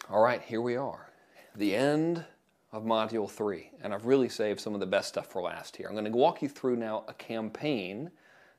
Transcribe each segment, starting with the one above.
All right, here we are. The end of Module 3, and I've really saved some of the best stuff for last here. I'm going to walk you through now a campaign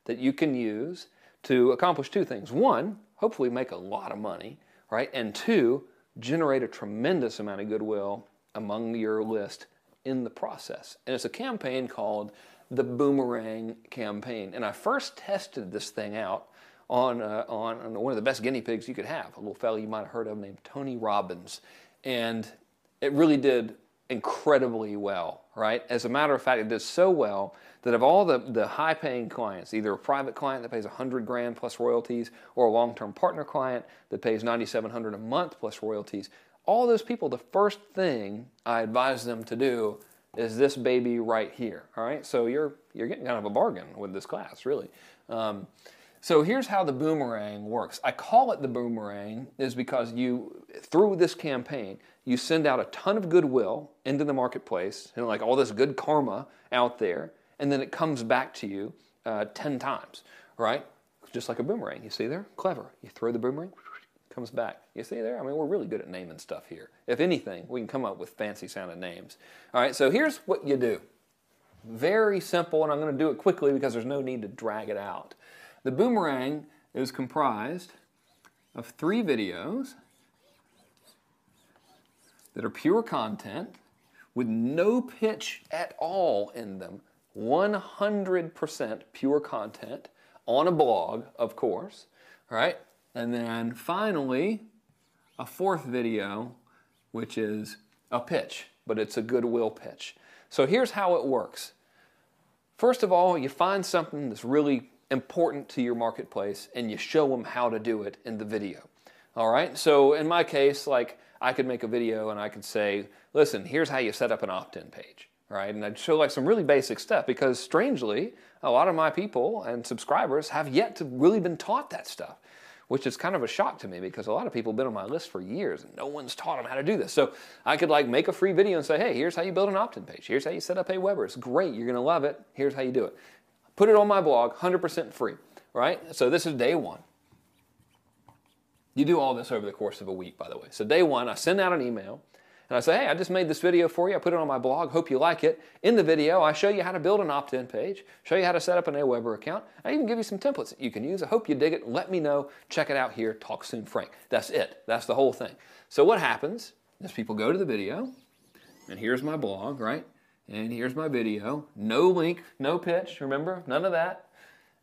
that you can use to accomplish two things. One, hopefully make a lot of money, right? And two, generate a tremendous amount of goodwill among your list in the process. And it's a campaign called the Boomerang Campaign. And I first tested this thing out on one of the best guinea pigs you could have, a little fellow you might have heard of named Tony Robbins. And it really did incredibly well, right? As a matter of fact, it did so well that of all the high-paying clients, either a private client that pays 100 grand plus royalties or a long-term partner client that pays 9,700 a month plus royalties, all those people, the first thing I advise them to do is this baby right here, all right? So you're getting kind of a bargain with this class, really. So here's how the Boomerang works. I call it the Boomerang is because through this campaign, you send out a ton of goodwill into the marketplace, and like all this good karma out there, and then it comes back to you 10 times, right? Just like a boomerang. You see there? Clever. You throw the boomerang, it comes back. You see there? I mean, we're really good at naming stuff here. If anything, we can come up with fancy sounding names. All right, so here's what you do. Very simple, and I'm going to do it quickly because there's no need to drag it out. The Boomerang is comprised of 3 videos that are pure content with no pitch at all in them. 100% pure content on a blog, of course, right? And then finally, a 4th video, which is a pitch, but it's a goodwill pitch. So here's how it works. First of all, you find something that's really important to your marketplace and you show them how to do it in the video. All right, so in my case, like I could make a video and I could say, listen, here's how you set up an opt-in page, right? And I'd show like some really basic stuff because strangely, a lot of my people and subscribers have yet to really been taught that stuff, which is kind of a shock to me because a lot of people have been on my list for years and no one's taught them how to do this. So I could like make a free video and say, hey, here's how you build an opt-in page. Here's how you set up Aweber. It's great. You're going to love it. Here's how you do it. Put it on my blog, 100% free, right? So this is day 1. You do all this over the course of a week, by the way. So day 1, I send out an email, and I say, hey, I just made this video for you. I put it on my blog. Hope you like it. In the video, I show you how to build an opt-in page, show you how to set up an Aweber account. I even give you some templates that you can use. I hope you dig it. Let me know. Check it out here. Talk soon, Frank. That's it. That's the whole thing. So what happens is people go to the video, and here's my blog, right? And here's my video. No link, no pitch, remember? None of that.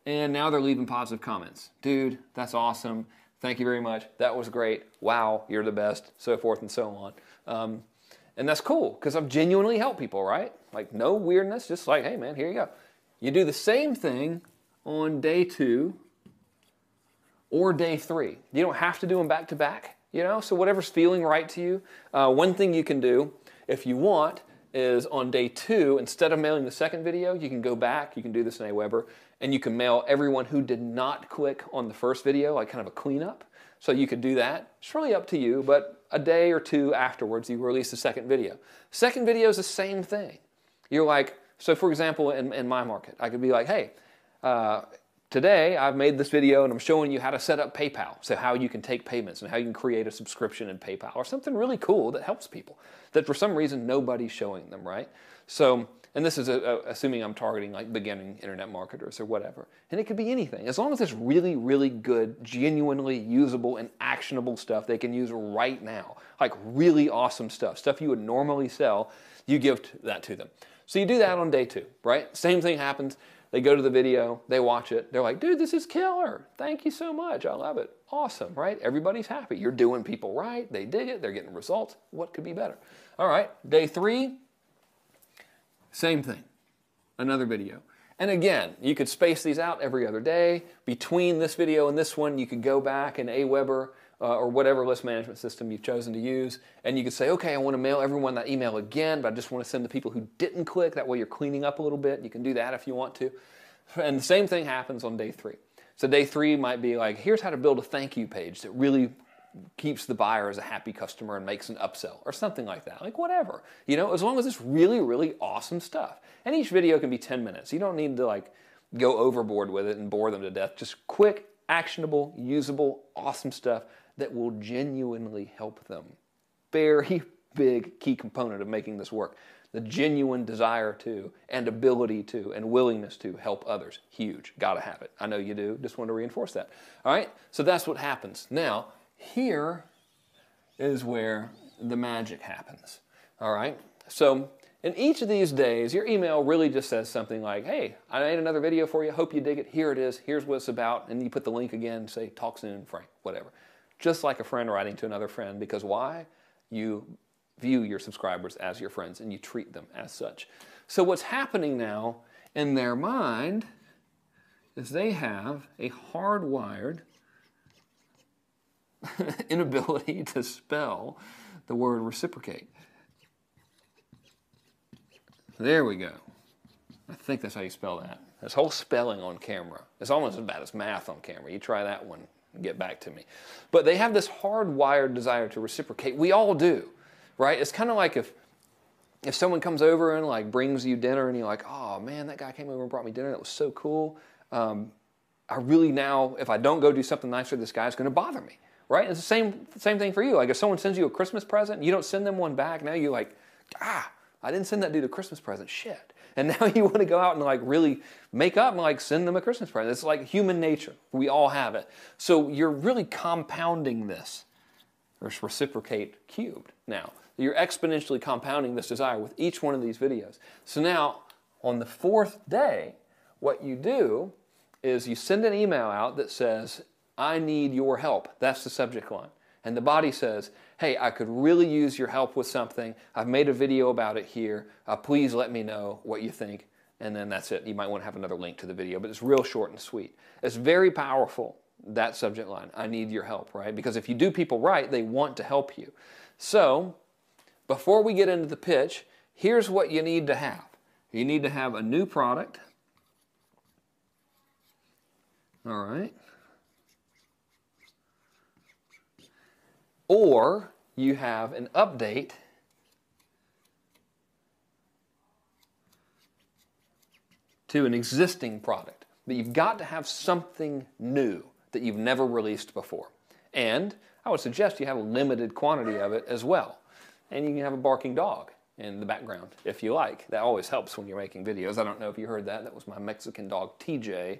And now they're leaving positive comments. Dude, that's awesome. Thank you very much. That was great. Wow, you're the best, so forth and so on. And that's cool, because I've genuinely helped people, right? Like, no weirdness, just like, hey, man, here you go. You do the same thing on day 2 or day 3. You don't have to do them back to back, you know? So whatever's feeling right to you. One thing you can do, if you want, is on day 2, instead of mailing the second video, you can go back, you can do this in Aweber, and you can mail everyone who did not click on the first video, like kind of a cleanup. So you could do that. It's really up to you, but a day or 2 afterwards, you release the second video. Second video is the same thing. You're like, so for example, in my market, I could be like, hey, today I've made this video and I'm showing you how to set up PayPal, so how you can take payments and how you can create a subscription in PayPal or something really cool that helps people that for some reason nobody's showing them, right? So, and this is assuming I'm targeting like beginning internet marketers or whatever. And it could be anything. As long as it's really, really good, genuinely usable and actionable stuff they can use right now. Like really awesome stuff, stuff you would normally sell, you give that to them. So you do that on day 2, right? Same thing happens. They go to the video, they watch it, they're like, dude, this is killer. Thank you so much, I love it. Awesome, right? Everybody's happy. You're doing people right, they dig it, they're getting results. What could be better? All right, day 3, same thing, another video. And again, you could space these out every other day. Between this video and this one, you could go back in Aweber or whatever list management system you've chosen to use, and you could say, okay, I want to mail everyone that email again, but I just want to send the people who didn't click. That way you're cleaning up a little bit. You can do that if you want to. And the same thing happens on day 3. So day 3 might be like, here's how to build a thank you page that really keeps the buyer as a happy customer and makes an upsell or something like that. Like whatever, you know, as long as it's really, really awesome stuff. And each video can be 10 minutes. You don't need to like go overboard with it and bore them to death. Just quick, actionable, usable, awesome stuff that will genuinely help them very big key component of making this work. The genuine desire to, and ability to, and willingness to help others. Huge. Gotta have it. I know you do. Just want to reinforce that. All right? So that's what happens. Now, here is where the magic happens. All right? So in each of these days, your email really just says something like, hey, I made another video for you. Hope you dig it. Here it is. Here's what it's about. And you put the link again, say, talk soon, Frank, whatever. Just like a friend writing to another friend. Because why? You view your subscribers as your friends and you treat them as such. So what's happening now in their mind is they have a hardwired inability to spell the word reciprocate. There we go. I think that's how you spell that. This whole spelling on camera, it's almost as bad as math on camera. You try that one and get back to me. But they have this hardwired desire to reciprocate. We all do. Right? It's kind of like if someone comes over and like brings you dinner and you're like, oh man, that guy came over and brought me dinner. That was so cool. I really now, if I don't go do something nicer, this guy's going to bother me. Right? It's the same thing for you. Like if someone sends you a Christmas present, you don't send them one back. Now you're like, I didn't send that dude a Christmas present. Shit. And now you want to go out and like really make up and like send them a Christmas present. It's like human nature. We all have it. So you're really compounding this. Or reciprocate cubed now. You're exponentially compounding this desire with each one of these videos. So now, on the 4th day, what you do is you send an email out that says, I need your help. That's the subject line. And the body says, hey, I could really use your help with something. I've made a video about it here. Please let me know what you think. And then that's it. You might want to have another link to the video, but it's real short and sweet. It's very powerful, that subject line. I need your help, right? Because if you do people right, they want to help you. So, before we get into the pitch, here's what you need to have. You need to have a new product. All right. Or you have an update to an existing product. But you've got to have something new that you've never released before. And I would suggest you have a limited quantity of it as well. And you can have a barking dog in the background if you like. That always helps when you're making videos. I don't know if you heard that. That was my Mexican dog, TJ.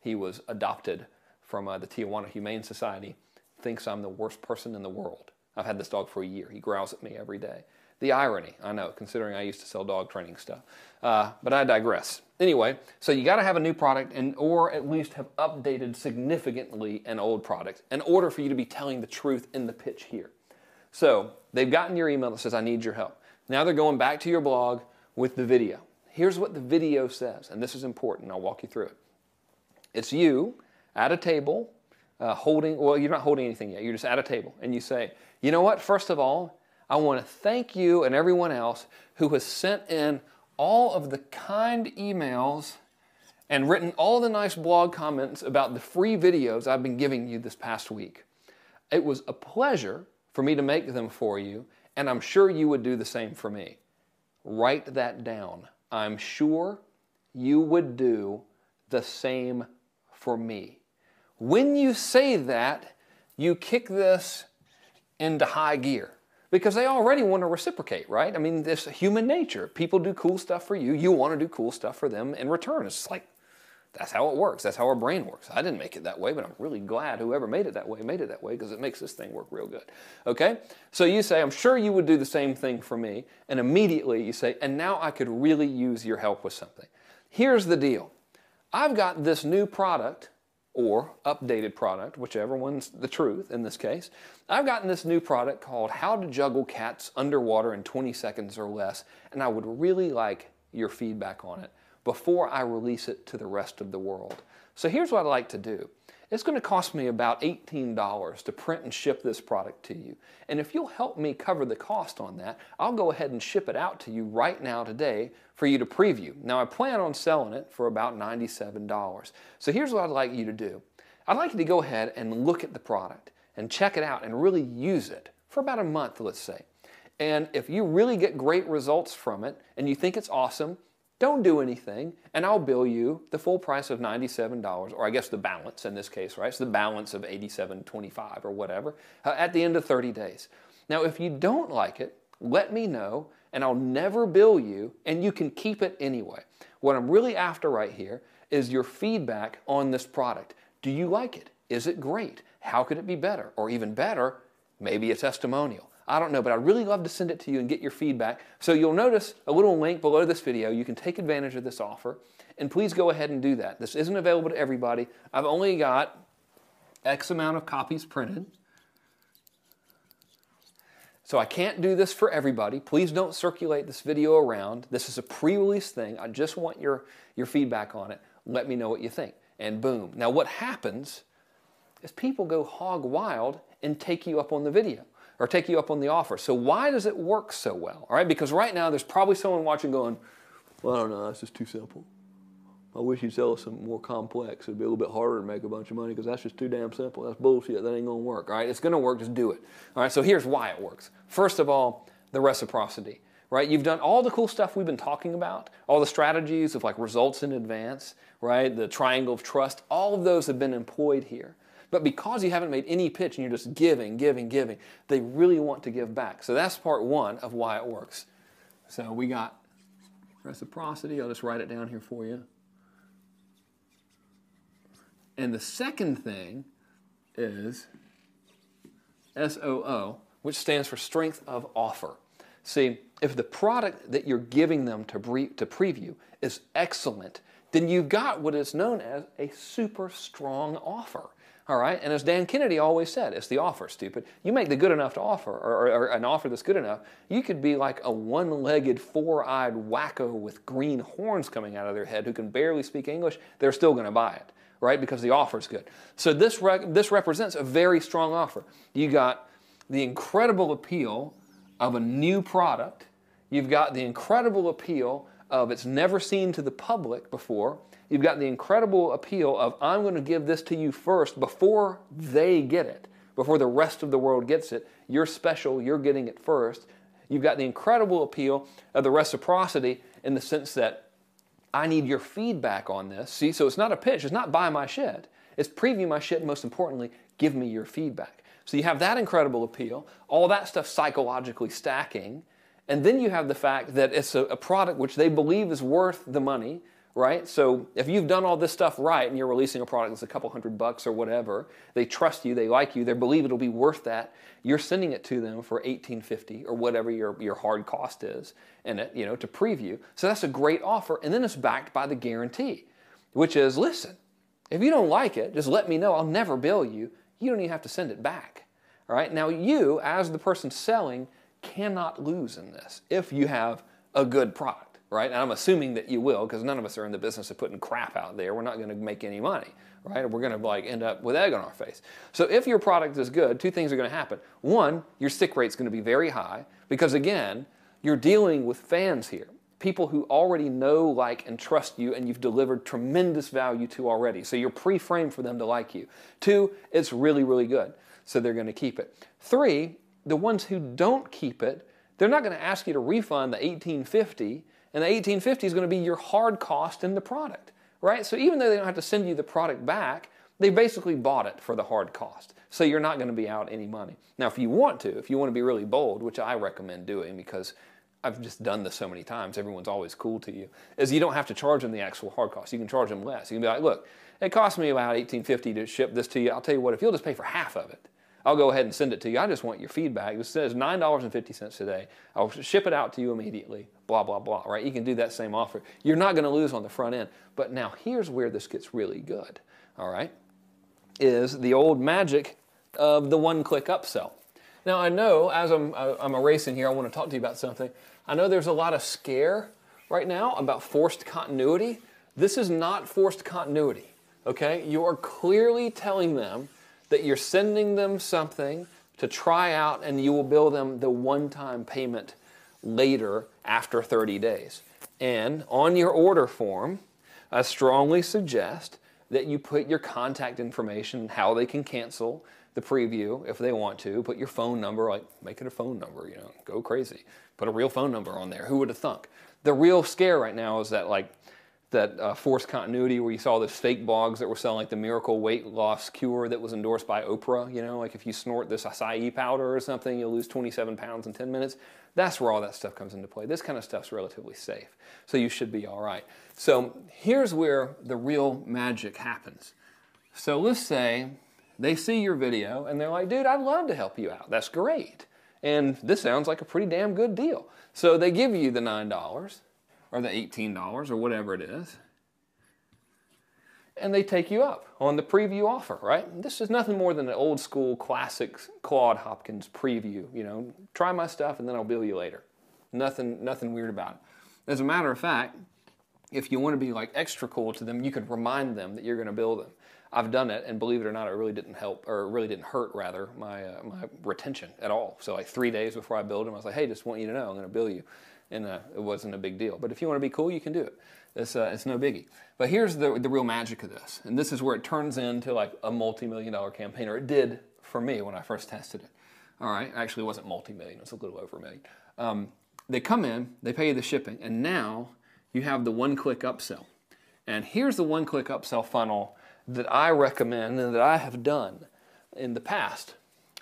He was adopted from the Tijuana Humane Society. Thinks I'm the worst person in the world. I've had this dog for a year. He growls at me every day. The irony, I know, considering I used to sell dog training stuff. But I digress. Anyway, so you got to have a new product or at least have updated significantly an old product in order for you to be telling the truth in the pitch here. So they've gotten your email that says, I need your help. Now they're going back to your blog with the video. Here's what the video says, and this is important. I'll walk you through it. It's you at a table holding, well, you're not holding anything yet. You're just at a table, and you say, you know what? First of all, I want to thank you and everyone else who has sent in all of the kind emails and written all the nice blog comments about the free videos I've been giving you this past week. It was a pleasure for me to make them for you, and I'm sure you would do the same for me. Write that down. I'm sure you would do the same for me. When you say that, you kick this into high gear because they already want to reciprocate, right? I mean, this human nature. People do cool stuff for you. You want to do cool stuff for them in return. It's like, that's how it works. That's how our brain works. I didn't make it that way, but I'm really glad whoever made it that way because it makes this thing work real good. Okay? So you say, I'm sure you would do the same thing for me. And immediately you say, and now I could really use your help with something. Here's the deal. I've got this new product or updated product, whichever one's the truth in this case. I've gotten this new product called How to Juggle Cats Underwater in 20 Seconds or Less, and I would really like your feedback on it before I release it to the rest of the world. So here's what I'd like to do. It's going to cost me about $18 to print and ship this product to you. And if you'll help me cover the cost on that, I'll go ahead and ship it out to you right now today for you to preview. Now I plan on selling it for about $97. So here's what I'd like you to do. I'd like you to go ahead and look at the product and check it out and really use it for about a month, let's say. And if you really get great results from it and you think it's awesome, don't do anything, and I'll bill you the full price of $97, or I guess the balance in this case, right? It's the balance of $87.25 or whatever at the end of 30 days. Now, if you don't like it, let me know, and I'll never bill you, and you can keep it anyway. What I'm really after right here is your feedback on this product. Do you like it? Is it great? How could it be better? Or even better, maybe a testimonial. I don't know, but I'd really love to send it to you and get your feedback. So you'll notice a little link below this video. You can take advantage of this offer, and please go ahead and do that. This isn't available to everybody. I've only got X amount of copies printed. So I can't do this for everybody. Please don't circulate this video around. This is a pre-release thing. I just want your feedback on it. Let me know what you think. And boom. Now what happens is people go hog wild and take you up on the video or take you up on the offer. So why does it work so well? All right, because right now there's probably someone watching going, well, I don't know, that's just too simple. I wish you'd sell us something more complex. It'd be a little bit harder to make a bunch of money because that's just too damn simple. That's bullshit. That ain't going to work. All right, it's going to work. Just do it. All right, so here's why it works. First of all, the reciprocity. Right, you've done all the cool stuff we've been talking about, all the strategies of like results in advance, right? The triangle of trust. All of those have been employed here. But because you haven't made any pitch and you're just giving, they really want to give back. So that's part one of why it works. So we got reciprocity. I'll just write it down here for you. And the second thing is SOO, which stands for strength of offer. See, if the product that you're giving them to preview is excellent, then you've got what is known as a super strong offer. All right, and as Dan Kennedy always said, it's the offer, stupid. You make the good enough to offer, or an offer that's good enough, you could be like a one-legged, four-eyed wacko with green horns coming out of their head who can barely speak English. They're still going to buy it, right? Because the offer's good. So this represents a very strong offer. You got the incredible appeal of a new product. You've got the incredible appeal of it's never seen to the public before. You've got the incredible appeal of I'm going to give this to you first before they get it, before the rest of the world gets it. You're special. You're getting it first. You've got the incredible appeal of the reciprocity in the sense that I need your feedback on this. See, so it's not a pitch. It's not buy my shit. It's preview my shit, and most importantly, give me your feedback. So you have that incredible appeal, all that stuff psychologically stacking, and then you have the fact that it's a product which they believe is worth the money, right? So if you've done all this stuff right and you're releasing a product that's a couple $100 or whatever, they trust you, they like you, they believe it'll be worth that, you're sending it to them for $18.50 or whatever your hard cost is in it, you know, to preview. So that's a great offer, and then it's backed by the guarantee, which is, listen, if you don't like it, just let me know. I'll never bill you. You don't even have to send it back. All right? Now you, as the person selling, cannot lose in this if you have a good product, right? And I'm assuming that you will, because none of us are in the business of putting crap out there. We're not going to make any money, right? We're going to like end up with egg on our face. So if your product is good, two things are going to happen. One, your stick rate's going to be very high because, again, you're dealing with fans here. People who already know, like, and trust you, and you've delivered tremendous value to already. So you're pre-framed for them to like you. Two, it's really, really good. So they're going to keep it. Three, the ones who don't keep it, they're not going to ask you to refund the $18.50, and the $18.50 is going to be your hard cost in the product, right? So even though they don't have to send you the product back, they basically bought it for the hard cost. So you're not going to be out any money. Now, if you want to be really bold, which I recommend doing because I've just done this so many times, everyone's always cool to you, is you don't have to charge them the actual hard cost. You can charge them less. You can be like, look, it cost me about $18.50 to ship this to you. I'll tell you what, if you'll just pay for half of it, I'll go ahead and send it to you. I just want your feedback. It says $9.50 today. I'll ship it out to you immediately, blah, blah, blah, right? You can do that same offer. You're not going to lose on the front end. But now here's where this gets really good, all right, is the old magic of the one-click upsell. Now I know, as I'm erasing here, I want to talk to you about something. I know there's a lot of scare right now about forced continuity. This is not forced continuity, okay? You are clearly telling them that you're sending them something to try out and you will bill them the one-time payment later after 30 days. And on your order form, I strongly suggest that you put your contact information, how they can cancel the preview if they want to. Put your phone number, like make it a phone number, you know, go crazy. Put a real phone number on there. Who would have thunk? The real scare right now is that like forced continuity where you saw those fake blogs that were selling like the miracle weight loss cure that was endorsed by Oprah, you know, like if you snort this acai powder or something, you'll lose 27 pounds in 10 minutes. That's where all that stuff comes into play. This kind of stuff's relatively safe, so you should be all right. So here's where the real magic happens. So let's say they see your video and they're like, dude, I'd love to help you out. That's great. And this sounds like a pretty damn good deal. So they give you the $9 or the $18 or whatever it is, and they take you up on the preview offer, right? This is nothing more than an old school classic Claude Hopkins preview. You know, try my stuff and then I'll bill you later. Nothing weird about it. As a matter of fact, if you want to be like extra cool to them, you could remind them that you're going to bill them. I've done it, and believe it or not, it really didn't help, or it really didn't hurt, rather, my retention at all. So like 3 days before I billed them, I was like, hey, just want you to know I'm going to bill you. And it wasn't a big deal. But if you want to be cool, you can do it. It's no biggie. But here's the real magic of this. And this is where it turns into like a multi-million-dollar campaign, or it did for me when I first tested it. All right, actually it wasn't multi-million, it was a little over $1 million. They come in, they pay you the shipping, and now you have the one-click upsell. And here's the one-click upsell funnel that I recommend and that I have done in the past.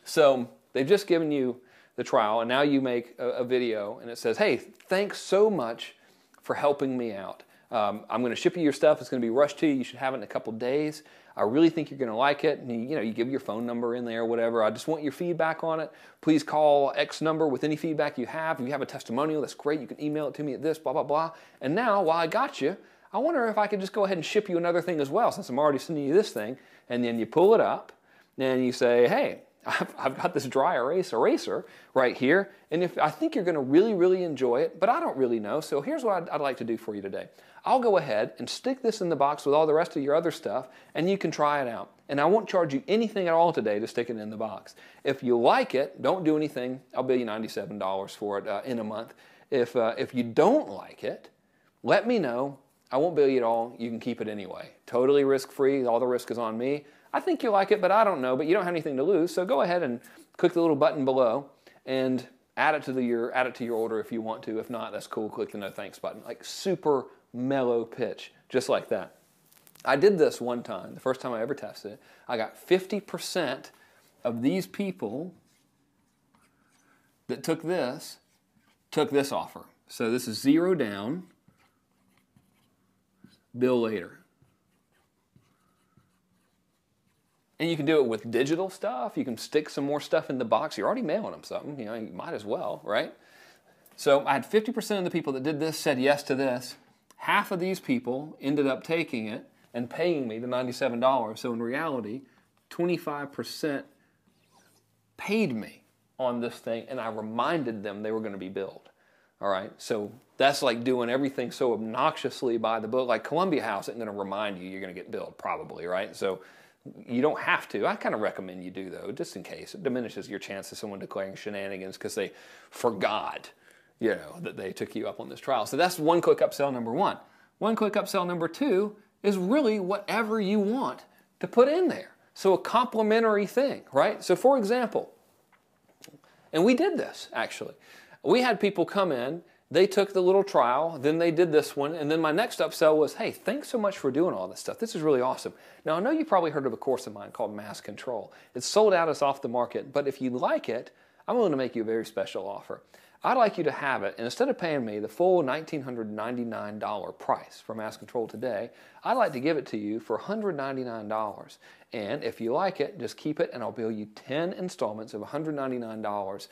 So they've just given you the trial, and now you make a video and it says, hey, thanks so much for helping me out. I'm going to ship you your stuff. It's going to be rushed to you. You should have it in a couple days. I really think you're going to like it. And you give your phone number in there, whatever. I just want your feedback on it. Please call X number with any feedback you have. If you have a testimonial, that's great. You can email it to me at this, blah, blah, blah. And now, while I got you, I wonder if I could just go ahead and ship you another thing as well, since I'm already sending you this thing. And then you pull it up and you say, hey, I've got this dry erase eraser right here, and I think you're going to really, really enjoy it, but I don't really know, so here's what I'd like to do for you today. I'll go ahead and stick this in the box with all the rest of your other stuff, and you can try it out. And I won't charge you anything at all today to stick it in the box. If you like it, don't do anything. I'll bill you $97 for it in a month. If you don't like it, let me know. I won't bill you at all. You can keep it anyway. Totally risk-free. All the risk is on me. I think you like it, but I don't know. But you don't have anything to lose, so go ahead and click the little button below and add it to your order if you want to. If not, that's cool. Click the no thanks button. Like super mellow pitch, just like that. I did this one time, the first time I ever tested it. I got 50% of these people that took this offer. So this is 0 down, bill later. And you can do it with digital stuff. You can stick some more stuff in the box. You're already mailing them something. You might as well, right? So I had 50% of the people that did this said yes to this. Half of these people ended up taking it and paying me the $97. So in reality, 25% paid me on this thing, and I reminded them they were going to be billed. All right, so that's like doing everything so obnoxiously by the book. Like Columbia House isn't going to remind you you're going to get billed, probably, right? So you don't have to. I kind of recommend you do, though, just in case. It diminishes your chance of someone declaring shenanigans because they forgot, that they took you up on this trial. So that's one-click upsell number one. One-click upsell number two is really whatever you want to put in there. So a complimentary thing, right? So for example, and we did this, actually. We had people come in, they took the little trial, then they did this one, and then my next upsell was, hey, thanks so much for doing all this stuff. This is really awesome. Now, I know you probably heard of a course of mine called Mass Control. It's sold out, it's off the market, but if you like it, I'm willing to make you a very special offer. I'd like you to have it, and instead of paying me the full $1,999 price for Mass Control today, I'd like to give it to you for $199. And if you like it, just keep it, and I'll bill you 10 installments of $199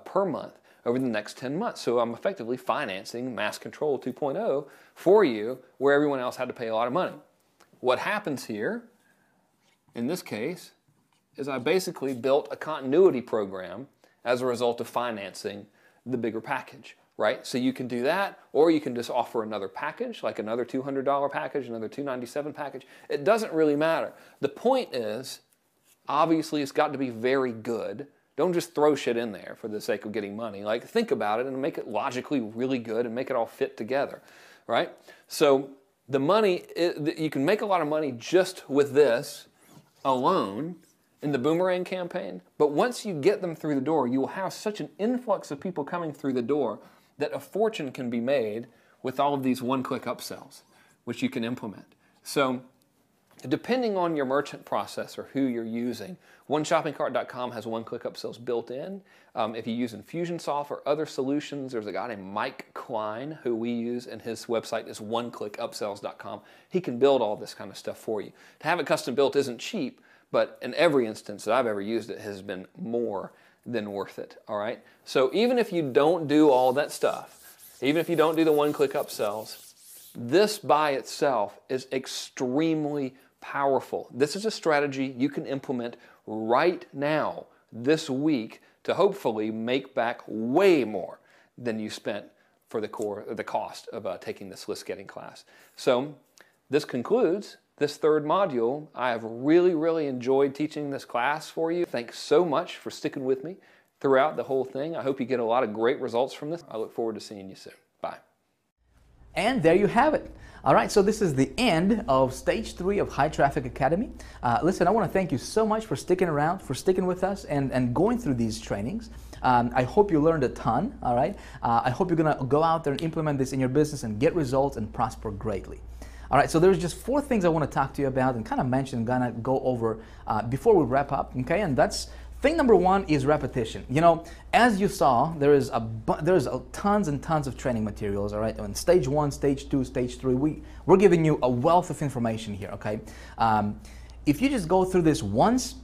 per month over the next 10 months. So I'm effectively financing Mass Control 2.0 for you, where everyone else had to pay a lot of money. What happens here, in this case, is I basically built a continuity program as a result of financing the bigger package, right? So you can do that, or you can just offer another package, like another $200 package, another $297 package. It doesn't really matter. The point is, obviously, it's got to be very good. Don't just throw shit in there for the sake of getting money. Like, think about it and make it logically really good and make it all fit together, right? So the money, you can make a lot of money just with this alone in the Boomerang campaign, but once you get them through the door, you will have such an influx of people coming through the door that a fortune can be made with all of these one-click upsells, which you can implement. So depending on your merchant process or who you're using, OneShoppingCart.com has one-click upsells built in. If you use Infusionsoft or other solutions, there's a guy named Mike Klein who we use, and his website is oneclickupsells.com. He can build all this kind of stuff for you. To have it custom built isn't cheap, but in every instance that I've ever used it has been more than worth it, all right? So even if you don't do all that stuff, even if you don't do the one-click upsells, this by itself is extremely powerful. This is a strategy you can implement right now, this week, to hopefully make back way more than you spent for the cost of taking this list getting class. So this concludes this third module. I have really enjoyed teaching this class for you. Thanks so much for sticking with me throughout the whole thing. I hope you get a lot of great results from this. I look forward to seeing you soon. Bye. And there you have it. All right, so this is the end of Stage 3 of High Traffic Academy. Listen, I want to thank you so much for sticking around, for sticking with us and going through these trainings. I hope you learned a ton, all right? I hope you're going to go out there and implement this in your business and get results and prosper greatly. All right, so there's just 4 things I want to talk to you about and kind of mention and kind of go over before we wrap up, okay? And that's thing number 1 is repetition. You know, as you saw, there's tons and tons of training materials, all right? On Stage 1, Stage 2, Stage 3, we're giving you a wealth of information here, okay? If you just go through this once,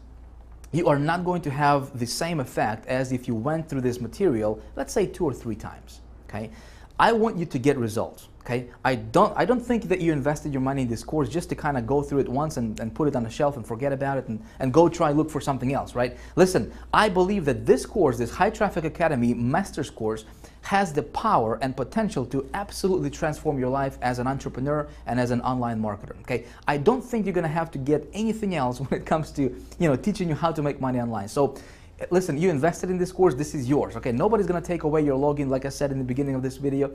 you are not going to have the same effect as if you went through this material, let's say 2 or 3 times, okay? I want you to get results. Okay, I don't think that you invested your money in this course just to kind of go through it once and put it on the shelf and forget about it and go try look for something else, right? Listen, I believe that this course, this High Traffic Academy Master's course, has the power and potential to absolutely transform your life as an entrepreneur and as an online marketer. Okay, I don't think you're going to have to get anything else when it comes to, you know, teaching you how to make money online. So listen, you invested in this course, this is yours, okay? Nobody's gonna take away your login, like I said in the beginning of this video.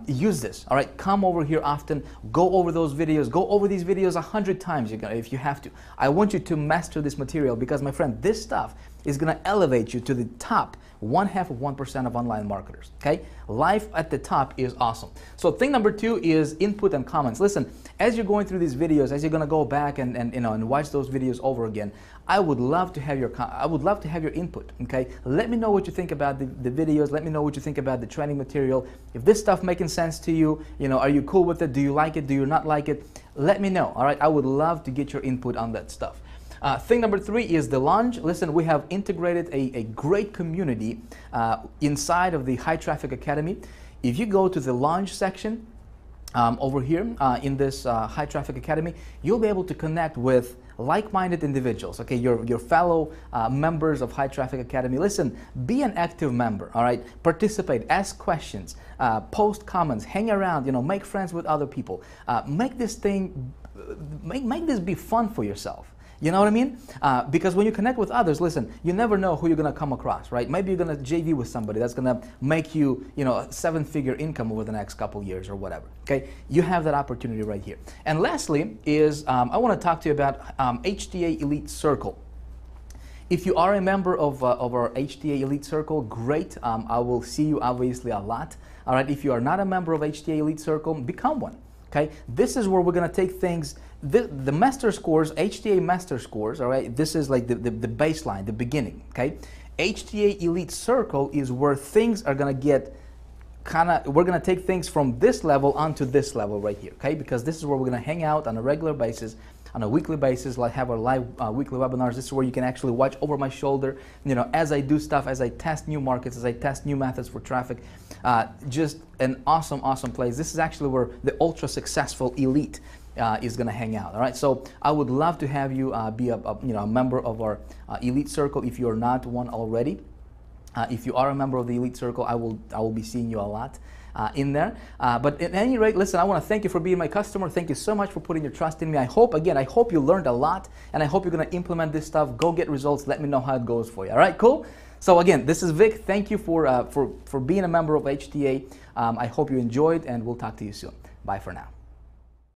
Use this, all right? Come over here often, go over those videos, go over these videos 100 times if you have to. I want you to master this material because, my friend, this stuff is gonna elevate you to the top 0.5% of online marketers, okay? Life at the top is awesome. So thing number 2 is input and comments. Listen, as you're going through these videos, as you're gonna go back and watch those videos over again, I would love to have your input, okay? Let me know what you think about the videos. Let me know what you think about the training material. If this stuff making sense to you, you know, are you cool with it? Do you like it? Do you not like it? Let me know, all right? I would love to get your input on that stuff. Thing number 3 is the launch. Listen, we have integrated a great community inside of the High Traffic Academy. If you go to the launch section over here in this High Traffic Academy, you'll be able to connect with like-minded individuals, okay, your fellow members of High Traffic Academy. Listen, be an active member, all right? Participate, ask questions, post comments, hang around, you know, make friends with other people. Make this thing, make this be fun for yourself. You know what I mean? Because when you connect with others, listen, you never know who you're going to come across, right? Maybe you're going to JV with somebody that's going to make you, you know, a 7-figure income over the next couple years or whatever, okay? You have that opportunity right here. And lastly is, I want to talk to you about HTA Elite Circle. If you are a member of our HTA Elite Circle, great. I will see you obviously a lot. All right, if you are not a member of HTA Elite Circle, become one. Okay, this is where we're gonna take things, the master scores, HTA master scores, all right, this is like the baseline, the beginning, okay? HTA Elite Circle is where things are gonna get we're gonna take things from this level onto this level right here, okay? Because this is where we're gonna hang out on a regular basis, on a weekly basis, like have our live weekly webinars. This is where you can actually watch over my shoulder, you know, as I do stuff, as I test new markets, as I test new methods for traffic. Just an awesome place. This is actually where the ultra successful elite is going to hang out. All right, so I would love to have you be a member of our elite circle if you're not one already. If you are a member of the elite circle, I will be seeing you a lot in there. But at any rate, listen, I want to thank you for being my customer. Thank you so much for putting your trust in me. I hope you learned a lot, and I hope you're going to implement this stuff. Go get results. Let me know how it goes for you. All right, cool. So again, this is Vic. Thank you for being a member of HTA. I hope you enjoyed, and we'll talk to you soon. Bye for now.